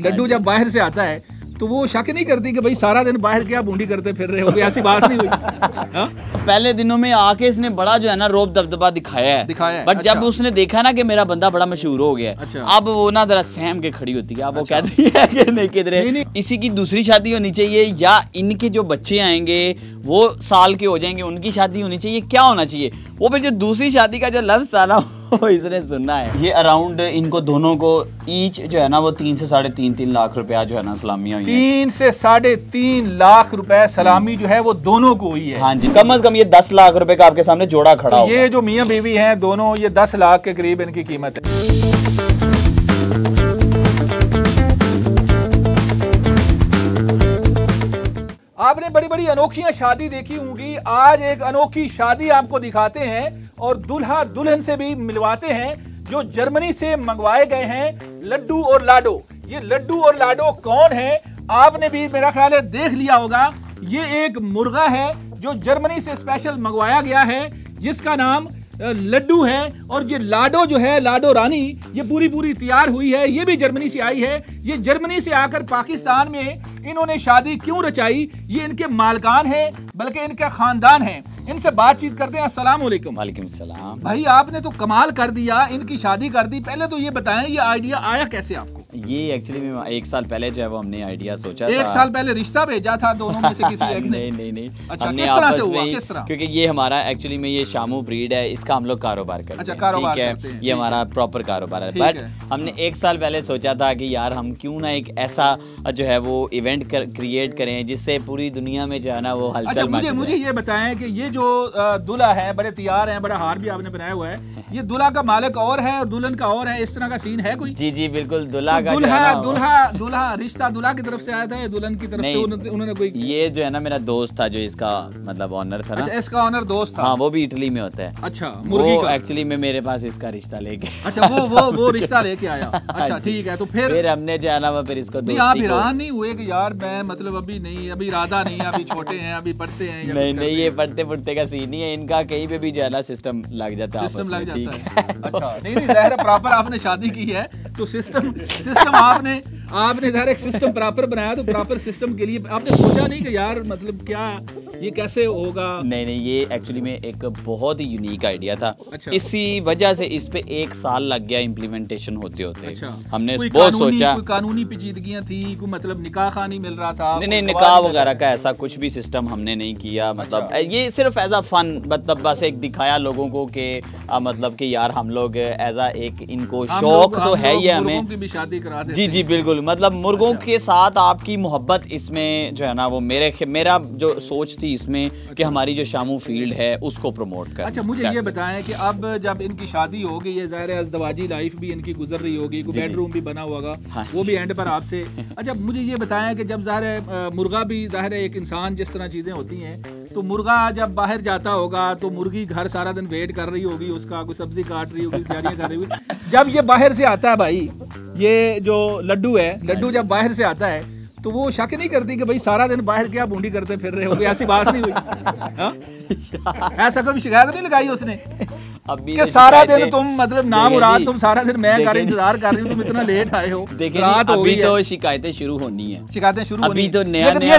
लड्डू जब बाहर से आता है तो वो शक नहीं करती कि भाई सारा दिन बाहर क्या बूंदी करते फिर रहे हो, ऐसी बात नहीं हुई। पहले दिनों में आके इसने बड़ा जो है ना रोब दबदबा दिखाया है। बट अच्छा। जब उसने देखा ना कि मेरा बंदा बड़ा मशहूर हो गया, अच्छा। अब वो ना जरा सहम के खड़ी होती है। अब वो कहती है कि नहीं किधरे इसी की दूसरी शादी होनी चाहिए, या इनके जो बच्चे आएंगे वो साल के हो जाएंगे उनकी शादी होनी चाहिए, क्या होना चाहिए। वो फिर जो दूसरी शादी का जो लफ्ज़ था ना वो इसने सुनना है। ये अराउंड इनको दोनों को ईच जो है ना वो 3 से 3.5 लाख रुपया जो है ना सलामियाँ हुई हैं। 3 से 3.5 लाख रुपए सलामी जो है वो दोनों को हुई है। हाँ जी, कम से कम ये 10 लाख रुपए का आपके सामने जोड़ा खड़ा तो होगा। ये जो मियाँ बीवी हैं दोनों, ये 10 लाख के करीब इनकी कीमत है। आपने बड़ी बड़ी अनोखियां शादी देखी होंगी, आज एक अनोखी शादी आपको दिखाते हैं और दूल्हा दुल्हन से भी मिलवाते हैं जो जर्मनी से मंगवाए गए हैं लड्डू और लाडो। ये लड्डू और लाडो कौन है आपने भी मेरा ख्याल है देख लिया होगा। ये एक मुर्गा है जो जर्मनी से स्पेशल मंगवाया गया है जिसका नाम लड्डू है, और ये लाडो जो है लाडो रानी ये पूरी तैयार हुई है, ये भी जर्मनी से आई है। ये जर्मनी से आकर पाकिस्तान में इन्होंने शादी क्यों रचाई, ये इनके मालकान है बल्कि इनका खानदान है। इनसे बातचीत करते हैं। अस्सलाम वालेकुम। वालेकुम सलाम। भाई आपने तो कमाल कर दिया, इनकी शादी कर दी। पहले तो ये बताएं ये आइडिया आया कैसे आपको? ये एक्चुअली में 1 साल पहले जो है वो हमने आइडिया सोचा था। 1 साल पहले रिश्ता भेजा था दोनों में से किसी एक ने? नहीं। अच्छा, हमने किस तरह से आपस हुआ? में, किस तरह? क्योंकि ये हमारा एक्चुअली में ये शामू ब्रीड है, इसका हम लोग कारोबार करते हैं। अच्छा, कारोबार ठीक करते हैं, है, ये हमारा प्रॉपर कारोबार है। बट हमने 1 साल पहले सोचा था कि यार हम क्यों ना एक ऐसा जो है वो इवेंट क्रिएट करें जिससे पूरी दुनिया में जो है ना वो हलचल मच जाए। मुझे ये बताएं कि ये जो दूल्हा है बड़े तैयार हैं, बड़ा हार भी आपने बनाया हुआ है, ये दूल्हा का मालिक और है और दुल्हन का और है, इस तरह का सीन है कोई? जी बिल्कुल। दूल्हा का दूल्हा रिश्ता दूल्हा की तरफ से आया था या दुल्हन की तरफ से उन्होंने कोई? ये जो है ना मेरा दोस्त था जो इसका मतलब ऑनर था ना। अच्छा, इसका ऑनर दोस्त था? हाँ, वो भी इटली में होता है। अच्छा, मुर्गी का एक्चुअली में मेरे पास इसका रिश्ता लेके अच्छा वो रिश्ता लेके आया। अच्छा ठीक है, तो फिर हमने जो है ना वो फिर इसको आप हैरान नहीं हुए कि यार मैं मतलब अभी नहीं, अभी इरादा नहीं है, अभी छोटे हैं, अभी पढ़ते हैं? नहीं, ये पढ़ते पुढ़ते का सीन नहीं है इनका, कहीं पे भी जो है ना सिस्टम लग जाता है। सिस्टम लग जाता है। अच्छा, नहीं ज़ाहिर है प्रॉपर आपने शादी की है तो सिस्टम आपने ज़ाहिर एक सिस्टम प्रॉपर बनाया, तो प्रॉपर सिस्टम के लिए आपने सोचा नहीं कि यार मतलब क्या ये कैसे होगा? नहीं, ये एक्चुअली में एक बहुत ही यूनिक आइडिया था। अच्छा। इसी वजह से इस पे 1 साल लग गया इम्प्लीमेंटेशन होते। अच्छा। हमने बहुत सोचा, कोई कानूनी पेचीदगियां थी, कोई मतलब निकाह खानी मिल रहा था? नहीं, निकाह वगैरह का ऐसा कुछ भी सिस्टम हमने नहीं किया। मतलब ये सिर्फ एज अ फन, मतलब बस एक दिखाया लोगों को कि मतलब कि यार हम लोग एज अ एक इनको शौक तो है ही हमें की भी शादी करा देते। जी बिल्कुल। मतलब मुर्गों के साथ आपकी मोहब्बत इसमें जो है ना वो मेरा जो सोच थी इसमें कि हमारी जो शामू फील्ड है उसको प्रमोट कर। अच्छा, मुझे ये बताएं कि अब जब इनकी शादी होगी, ये ज़ाहिर है अज़दवाजी लाइफ भी इनकी गुजर रही होगी, कोई बेडरूम भी बना होगा, वो भी एंड पर आपसे। अच्छा, मुझे ये बताएं कि जब ज़ाहिर है मुर्गा भी ज़ाहिर है एक इंसान जिस तरह चीज़ें होती हैं, तो मुर्गा जब बाहर जाता होगा तो मुर्गी घर सारा दिन वेट कर रही होगी, उसका कोई सब्जी काट रही होगी, तैयारियां कर रही होगी। जब ये बाहर से आता है भाई, ये जो लड्डू है, लड्डू जब बाहर से आता है तो वो शक नहीं करती कि भाई सारा दिन बाहर क्या बूंदी करते फिर रहे हो, ऐसी बात नहीं हुई? ऐसा कभी शिकायत नहीं लगाई उसने अभी कि सारा दिन तुम मतलब ना मुराद तुम सारा दिन मैं घर इंतजार कर रही हूँ, तुम इतना लेट आए हो? रात अभी तो शिकायतें शुरू होनी है, शिकायतें शुरू अभी तो ये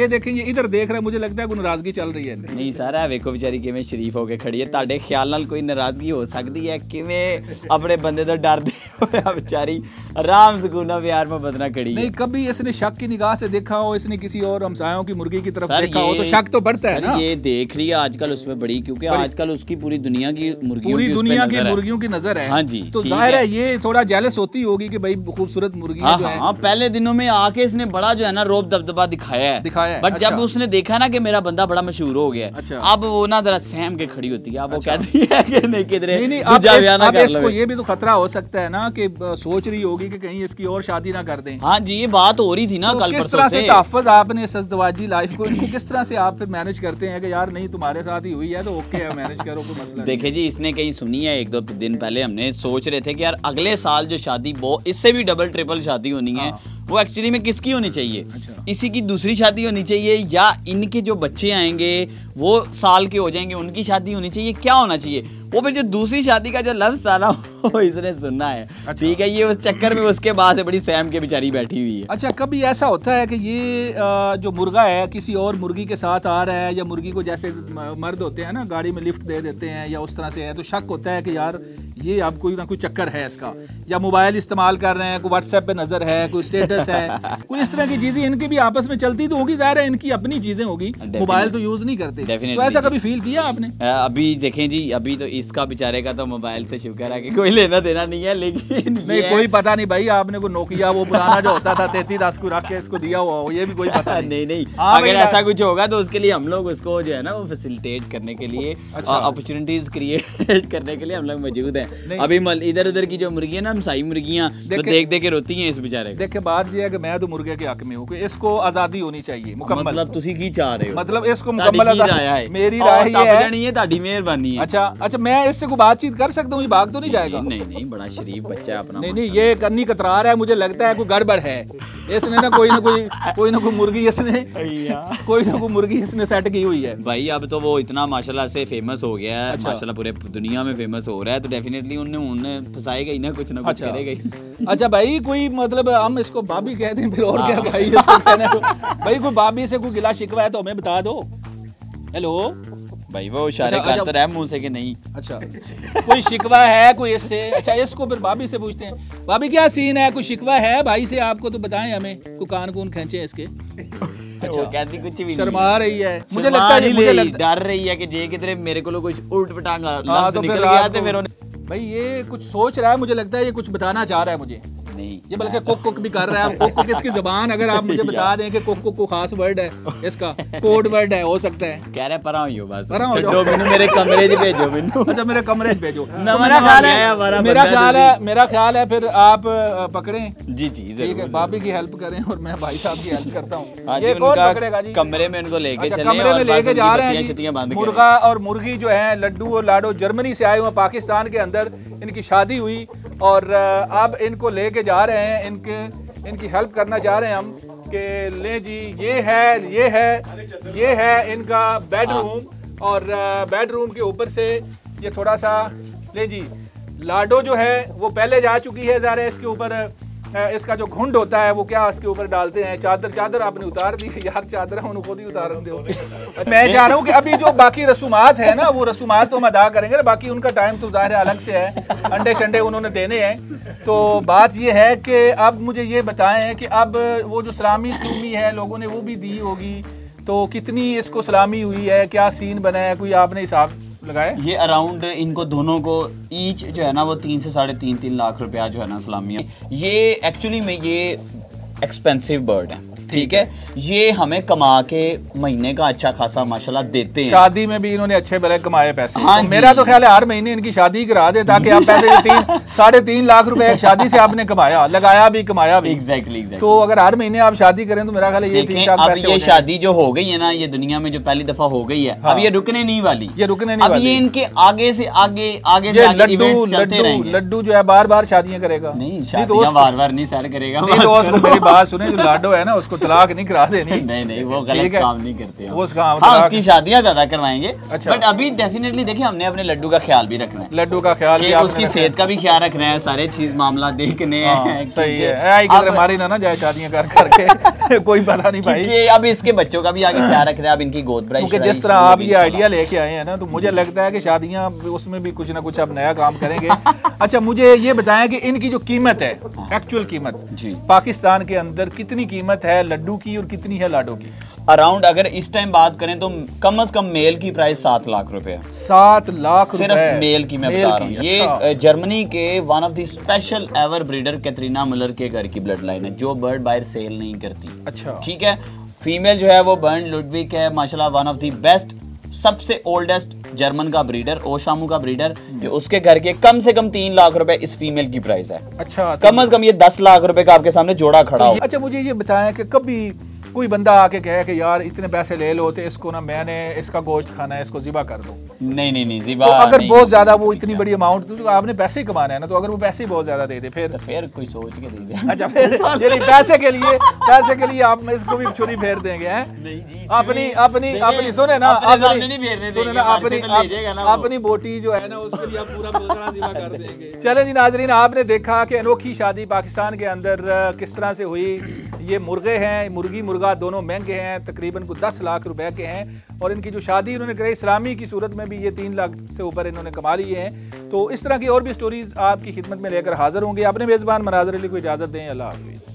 देखें ये इधर देख रहे हैं, मुझे लगता है कोई नाराजगी चल रही है। नहीं सारा वेखो बेचारी किवें शरीफ होके खड़ी है, ताड़े ख्याल नाल कोई नाराजगी हो सकती है? किवें अपने बंदे तो डरदे होया बेचारी आराम सुकूना प्यार मोहब्बत ना खड़ी। नहीं, कभी इसने शक की निगाह से देखा हो, इसने किसी और हमसायों की मुर्गी की तरफ देखा हो तो शक तो बढ़ता है ना? ये देख रही है आजकल उसमें बड़ी, क्योंकि आजकल उसकी पूरी दुनिया की मुर्गियों की नजर है। हाँ जी, तो जाहिर है ये थोड़ा जेलस होती होगी कि भाई खूबसूरत मुर्गी जो है। हाँ, पहले दिनों में आके इसने बड़ा जो है ना रोब दबदबा दिखाया है। बट जब उसने देखा ना कि मेरा बंदा बड़ा मशहूर हो गया, अब वो ना जरा सहम के खड़ी होती है। अब वो कहती है कि नहीं किधरे अब इसको ये भी तो खतरा हो सकता है ना कि सोच रही होगी कि कहीं इसकी और शादी ना कर दें। हाँ जी, ये बात हो रही थी ना कल किस तरह से तहफ़्फ़ुज़ आपने सज़दवाजी लाइफ को इनको किस तरह से आप फिर मैनेज करते हैं कि यार नहीं तुम्हारे साथ ही हुई है तो ओके है, मैनेज करो, कोई मसला नहीं। देखिए जी, इसने कहीं सुनी है 1-2 दिन पहले हमने सोच रहे थे कि यार अगले साल जो शादी वो इससे भी डबल ट्रिपल शादी होनी है, वो एक्चुअली में किसकी होनी चाहिए? अच्छा। इसी की दूसरी शादी होनी चाहिए या इनके जो बच्चे आएंगे वो साल के हो जाएंगे उनकी शादी होनी चाहिए? क्या होना चाहिए? वो फिर जो दूसरी शादी का जो लफ्ज़ था ना वो इसने सुनना है। अच्छा। ठीक है, ये उस चक्कर में उसके बाद से बड़ी सैम के बेचारी बैठी हुई है। अच्छा, कभी ऐसा होता है कि ये जो मुर्गा है किसी और मुर्गी के साथ आ रहा है, या मुर्गी को जैसे मर्द होते हैं ना गाड़ी में लिफ्ट दे देते हैं या उस तरह से है, तो शक होता है कि यार ये अब कोई ना कोई चक्कर है इसका, या मोबाइल इस्तेमाल कर रहे हैं, कोई व्हाट्सएप पे नजर है, कोई स्टेटस है, कोई इस तरह की चीजें इनकी भी आपस में चलती तो होगी, जाहिर है इनकी अपनी चीजें होगी, मोबाइल तो यूज नहीं करते, तो ऐसा कभी फील किया आपने? अभी देखें जी, अभी तो इसका बेचारे का तो मोबाइल से शुक्र है कि कोई लेना देना नहीं है, लेकिन नहीं कोई पता नहीं भाई, आपने को नोकिया वो पुराना जो होता था 3310 को रख के इसको दिया हुआ हो, ये भी कोई पता नहीं। नहीं अगर ऐसा कुछ होगा तो उसके लिए हम लोग उसको जो है ना वो फैसिलिटेट करने के लिए, अपॉर्चुनिटीज क्रिएट करने के लिए हम लोग मौजूद हैं। अभी इधर उधर की जो मुर्गियां ना, हमसाई मुर्गियां जो देख देख के रोती हैं इस बेचारे। देखे बात ये है कि मैं तो मुर्गे के हक में हूँ कि इसको आजादी होनी चाहिए मुकम्मल। मतलब तुसी की चाह रहे हो? मतलब इसको मुकम्मल आजादी, मेरी राय ये है, ताड़ी मेहरबानी है। अच्छा मैं इससे कोई बातचीत कर सकता हूँ, भाग तो नहीं जाएगा? नहीं, बड़ा शरीफ बच्चा है अपना। नहीं ये करनी कतरा रहा है, मुझे लगता है कोई गड़बड़ है इसने ना कोई ना कोई मुर्गी इसने कोई ना कोई मुर्गी इसने सेट की हुई है भाई। अब तो वो इतना माशाल्लाह से फेमस हो गया है, माशाल्लाह पूरे दुनिया में फेमस हो रहा है, तो डेफिनेटली उन्हें फंसाएगा ही ना, कुछ ना कुछ करेगा ही। अच्छा भाई, कोई मतलब हम इसको भाभी कहते हैं फिर और क्या भाई इसको कहने दो। भाई कोई भाभी से कोई गिला शिकवा है तो हमें बता दो। हेलो भाई, वो इशारे करता रहा मुंह से कि नहीं। अच्छा कोई शिकवा है कोई इससे? अच्छा इसको फिर भाभी से पूछते हैं, भाभी क्या सीन है, कोई शिकवा है भाई से आपको तो बताएं हमें, कोई कान कून खींचे इसके? अच्छा, वो कहती कुछ भी नहीं, शर्मा रही है, मुझे लगता है डर रही है कि जे किधरे मेरे को कुछ उल्ट पटांग लफ्ज़ निकल गया तो फिर भाई ये कुछ सोच रहा है, मुझे लगता है ये कुछ बताना चाह रहा है मुझे। नहीं, ये बल्कि कुक भी कर रहा है। कुक किसकी जबान, अगर आप मुझे बता दें कि कुक को खास वर्ड है, इसका कोड वर्ड है, हो सकता है। कह रहे परा हो बस, छोड़ो मैंने मेरे कमरे में भेजो मैंने। अच्छा मेरे कमरे में भेजो। मेरा ख्याल है फिर आप पकड़ें। जी ठीक है, भाभी की हेल्प करें और मैं भाई साहब की हेल्प करता हूँ। ये कौन पकड़ेगा जी? कमरे में उनको लेके चले, कमरे में लेके जा रहे हैं। मुर्गा और मुर्गी जो है लड्डू और लाडो जर्मनी से आए हुए, पाकिस्तान के अंदर इनकी शादी हुई और अब इनको लेके जा रहे हैं, इनकी हेल्प करना चाह रहे हैं हम कि ले जी ये है इनका बेडरूम, और बेडरूम के ऊपर से ये थोड़ा सा ले जी लाडो जो है वो पहले जा चुकी है, ज़रा इसके ऊपर इसका जो घुंड होता है वो क्या इसके ऊपर डालते हैं, चादर आपने उतार दी यार, चादर उन्होंने खुद ही उतार दो। मैं चाह रहा हूँ कि अभी जो बाकी रसूमात है ना वो रसूमात तो हम अदा करेंगे, बाकी उनका टाइम तो ज़ाहिर अलग से है, अंडे शंडे उन्होंने देने हैं। तो बात ये है कि अब मुझे ये बताएं कि अब वो जो सलामी है लोगों ने वो भी दी होगी, तो कितनी इसको सलामी हुई है, क्या सीन बना है, कोई आपने हिसाब लगाया? ये अराउंड इनको दोनों को ईच जो है ना वो 3 से 3.5 लाख रुपया जो है ना सलामी है। ये एक्चुअली में ये एक्सपेंसिव बर्ड है, ठीक है, ये हमें कमा के महीने का अच्छा खासा माशाल्लाह देते हैं। शादी में भी इन्होंने अच्छे भले कमाए पैसे। हाँ, तो मेरा तो ख्याल है हर महीने इनकी शादी करा दे ताकि आप पैसे 3.5 लाख रुपए एक शादी से आपने कमाया, लगाया भी कमाया भी। एग्जैक्टली। तो अगर हर महीने आप शादी करें तो मेरा ख्याल है ये ठीक-ठाक पैसे हो ये शादी जो हो गई है ना, ये दुनिया में जो पहली दफा हो गई है, अब ये रुकने नहीं वाली, अब ये इनके आगे से आगे लड्डू जो है बार-बार शादियां करेगा। नहीं, शादियां बार-बार नहीं सर करेगा। मेरी बात सुने, जो लाडो है ना उसको तलाक नहीं करा देनी। नहीं, वो गलत काम नहीं करते वो काम, हाँ, उसकी शादियां ज्यादा करवाएंगे। अच्छा। बट अभी डेफिनेटली देखिए हमने अपने लड्डू का ख्याल भी रखना है, लड्डू का ख्याल भी, उसकी सेहत का भी ख्याल रखना है, सारे चीज मामला देखने हैं। सही है, हमारी ना जाए शादियां कर करके कोई पता नहीं भाई। अब इसके बच्चों का भी आगे ख्याल रख रहे हैं, अब इनकी गोद भराई, क्योंकि जिस तरह आप ये आइडिया लेके आए हैं ना, तो मुझे लगता है कि शादियां उसमें भी कुछ ना कुछ अब नया काम करेंगे। अच्छा मुझे ये बताएं कि इनकी जो कीमत है, एक्चुअल कीमत जी पाकिस्तान के अंदर कितनी कीमत है लड्डू की और कितनी है लाडो की? अराउंड अगर इस टाइम बात करें तो कम से कम मेल की प्राइस 7 लाख रुपए है। 7 लाख सिर्फ मेल की मैं बता रहा हूँ। ये जर्मनी के one of the special ever breeder Katharina Muller के घर की ब्लड लाइन है, जो बर्ड बाहर सेल नहीं करती। अच्छा, ठीक है। फीमेल जो है वो बर्न लुडविक है, माशाल्लाह वन ऑफ द बेस्ट, सबसे ओल्डेस्ट जर्मन का ब्रीडर, ओशामू का ब्रीडर। उसके घर के कम से कम 3 लाख रुपए इस फीमेल की प्राइस है। अच्छा, कम से कम ये 10 लाख रुपए का आपके सामने जोड़ा खड़ा हो। अच्छा मुझे ये बताएं कि कभी कोई बंदा आके कहे कि यार इतने पैसे ले लो तो इसको ना मैंने इसका गोश्त खाना है, इसको ज़िबा कर दो। नहीं ज़िबा तो अगर बहुत ज्यादा वो इतनी बड़ी अमाउंट, तो आपने पैसे ही कमाना है ना, तो अगर वो पैसे ही बहुत ज्यादा दे दे फिर कोई सोच के दे दे। अच्छा फिर ये पैसे के लिए आप इसको भी छुरी फेर देंगे हैं? अपनी सुने ना, अपनी बोटी जो है ना उसके लिए आप पूरा बोतला ज़िबा कर देंगे। चलें जी नाजरीन, आपने देखा कि अनोखी शादी पाकिस्तान के अंदर किस तरह से हुई। ये मुर्गे हैं, मुर्गी मुर्गा दोनों महंगे हैं, तकरीबन को 10 लाख रुपए के हैं, और इनकी जो शादी इन्होंने कराई इस्लामी की सूरत में भी ये 3 लाख से ऊपर इन्होंने कमा लिए हैं। तो इस तरह की और भी स्टोरीज आपकी खिदमत में लेकर हाजिर होंगे। अपने मेज़बान मनाज़र अली को इजाज़त दें। अल्लाह हाफ़िज़।